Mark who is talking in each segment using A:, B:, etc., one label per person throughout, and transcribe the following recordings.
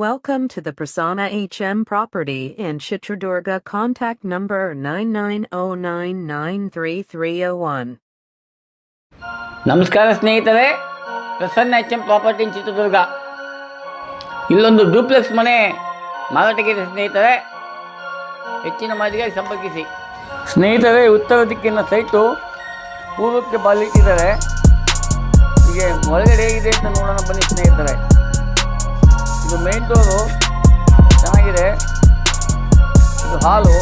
A: Welcome to the Prasanna HM property in Chitradurga. Contact number 9909933301.
B: ನಮಸ್ಕಾರ ಸ್ನೇಹಿತರೆ, Prasanna HM property in Chitradurga. ಇಲ್ಲೊಂದು duplex ಮನೆ ಮಾರಾಟಕ್ಕಿದೆ ಸ್ನೇಹಿತರೆ. ಹೆಚ್ಚಿನ ಮಾಹಿತಿಗಾಗಿ ಸಂಪರ್ಕಿಸಿ. ಸ್ನೇಹಿತರೆ, ಉತ್ತರ ದಿಕ್ಕಿನ ಸೈಟು ಪೂರ್ವಕ್ಕೆ ಬಾಲಿಟ್ಟಿದ್ದಾರೆ. ಹೀಗೆ ಒಳಗಡೆ ಹೇಗಿದೆ ಅಂತ ನೋಡೋಣ ಬನ್ನಿ ಸ್ನೇಹಿತರೆ. ಇದು ಮೇನ್ ಡೋರು ಚೆನ್ನಾಗಿದೆ. ಇದು ಹಾಲು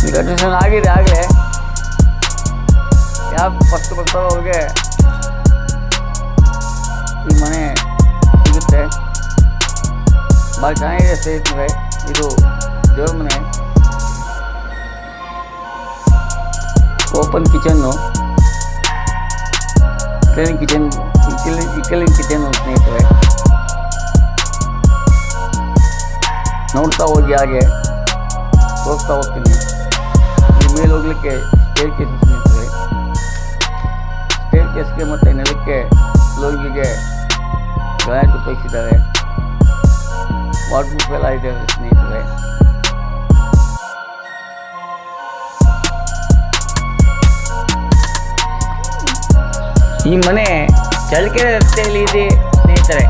B: ರಿಜಿಸ್ಟ್ರೇಷನ್ ಆಗಿದೆ. ಆಗಲೇ ಯಾರು ಫಸ್ಟ್ ಬರ್ತಾರೋ ಅವ್ರಿಗೆ ಈ ಮನೆ ಸಿಗುತ್ತೆ. ಭಾಳ ಚೆನ್ನಾಗಿದೆ ಸ್ನೇಹಿತರೆ. ಇದು ದೇವ್ರ ಮನೆ, ಓಪನ್ ಕಿಚನ್ನು, ಇಟಾಲಿಯನ್ ಕಿಚನ್ನು ಸ್ನೇಹಿತರೆ. ನೋಡ್ತಾ ಹೋಗಿ, ಹಾಗೆ ತೋರಿಸ್ತಾ ಹೋಗ್ತೀನಿ. ಈ ಮೇಲೆ ಹೋಗ್ಲಿಕ್ಕೆ ಸ್ಟೇರ್ ಕೇಸ್ ಸ್ನೇಹಿತರೆ. ಸ್ಟೇರ್ ಕೇಸ್ಗೆ ಮತ್ತು ನೆಲಕ್ಕೆ ಫ್ಲೋರಿಂಗಿಗೆ ಗ್ರಾನೈಟ್ ಉಪಯೋಗಿಸಿದ್ದಾರೆ. ವಾಟರ್ ಪ್ರೂಫ್ ಎಲ್ಲ ಇದೆ ಸ್ನೇಹಿತರೆ. ಈ ಮನೆ ಚಳ್ಳಕೆರೆ ರಸ್ತೆಯಲ್ಲಿ ಇದೆ ಸ್ನೇಹಿತರೆ.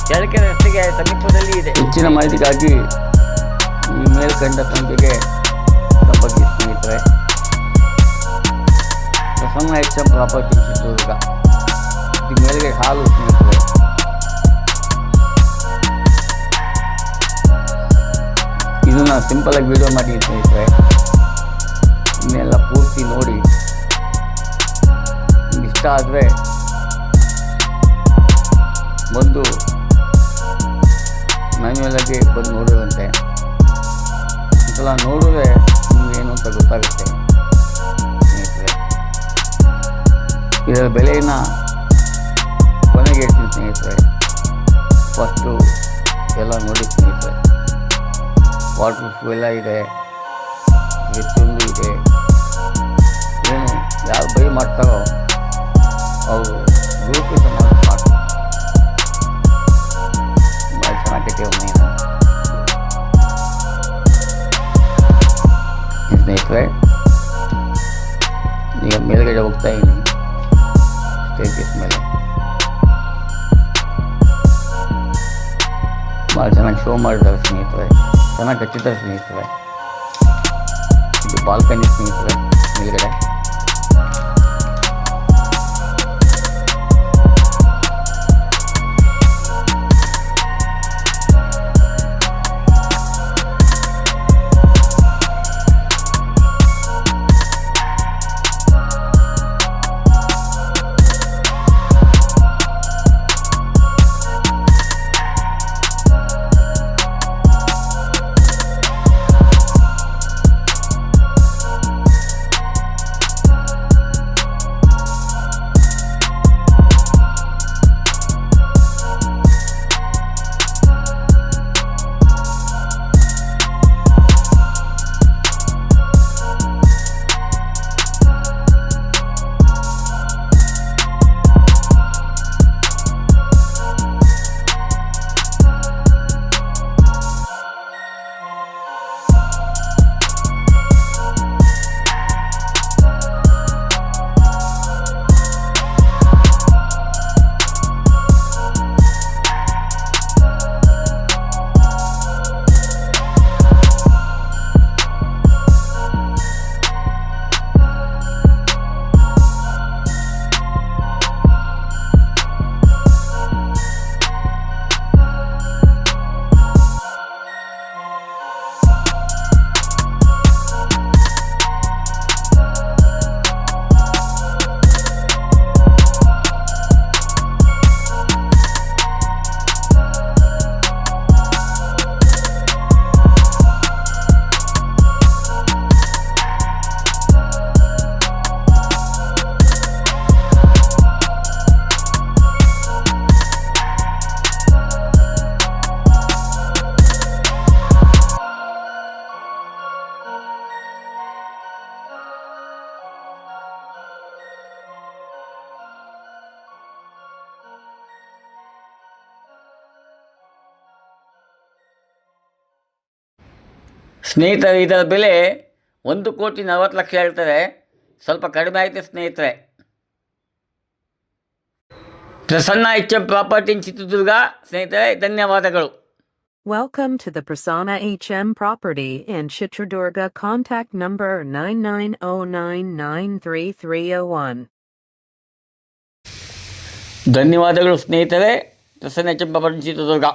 B: ಚಳ್ಳಕೆರೆ ರಸ್ತೆಗೆ ಸಮೀಪದಲ್ಲಿ ಇದೆ. ಹೆಚ್ಚಿನ ಮಾಹಿತಿಗಾಗಿ ಈ ಮೇಲ್ಕಂಡ ಸಂಖ್ಯೆಗೆ ಸಂಪರ್ಕಿಸಿ ಸ್ನೇಹಿತರೆ. Prasanna HM property Chitradurga. ಇದು ಮೇಲ್ಗೆ ಹಾಲು ಸ್ನೇಹಿತರೆ. ಇದನ್ನು ಸಿಂಪಲಾಗಿ ವಿಡಿಯೋ ಮಾಡಿ ಸ್ನೇಹಿತರೆ. ಇನ್ನೆಲ್ಲ ಪೂರ್ತಿ ನೋಡಿ, ಇಷ್ಟ ಆದರೆ ಬಂದು ಮ್ಯಾನ್ಯುವಲಾಗಿ ಬಂದು ನೋಡುವಂತೆ. ಒಂದ್ಸಲ ನೋಡಿದ್ರೆ ನಿಮ್ಗೆ ಏನು ಅಂತ ಗೊತ್ತಾಗುತ್ತೆ ಸ್ನೇಹಿತರೆ. ಇದರ ಬೆಲೆಯನ್ನು ಕೊನೆಗೆ ಹೇಳ್ತೀನಿ ಸ್ನೇಹಿತರೆ. ಫಸ್ಟು ಎಲ್ಲ ನೋಡಿ ಸ್ನೇಹಿತರೆ. ವಾಟರ್ ಪ್ರೂಫ್ ಎಲ್ಲ ಇದೆ, ಹೆಚ್ಚೊಂದು ಇದೆ. ಏನು ಯಾರು ಬೈ ಮಾಡ್ತಾರೋ ಅವರು ಗ್ರೂಪಿಗೆ ಮಾಡಿ ಭಾಳ ಚೆನ್ನಾಗೈತೆ ಮನೆಯ ಸ್ನೇಹಿತರೆ. ಈಗ ಮೇಲ್ಗಡೆ ಹೋಗ್ತಾ ಇದ್ದೀನಿ ಸ್ಟೇಜಸ್ ಮೇಲೆ. ಭಾಳ ಚೆನ್ನಾಗಿ ಶೋ ಮಾಡಿದ್ದಾರೆ ಸ್ನೇಹಿತರೆ. ಚೆನ್ನಾಗಿ ಕಟ್ಟಿದ್ದಾರೆ ಸ್ನೇಹಿತರೆ. ಇದು ಬಾಲ್ಕನಿ ಸ್ನೇಹಿತರೆ ಮೇಲ್ಗಡೆ. ಸ್ನೇಹಿತರೆ, ಇದರ ಬೆಲೆ 1,40,00,000 ಹೇಳ್ತಾರೆ. ಸ್ವಲ್ಪ ಕಡಿಮೆ ಆಯಿತು ಸ್ನೇಹಿತರೆ. Prasanna HM property in Chitradurga. ಸ್ನೇಹಿತರೆ, ಧನ್ಯವಾದಗಳು.
A: Welcome to the Prasanna HM property in Chitradurga. Contact number 9909933301.
B: ಧನ್ಯವಾದಗಳು ಸ್ನೇಹಿತರೆ. Prasanna HM property in Chitradurga.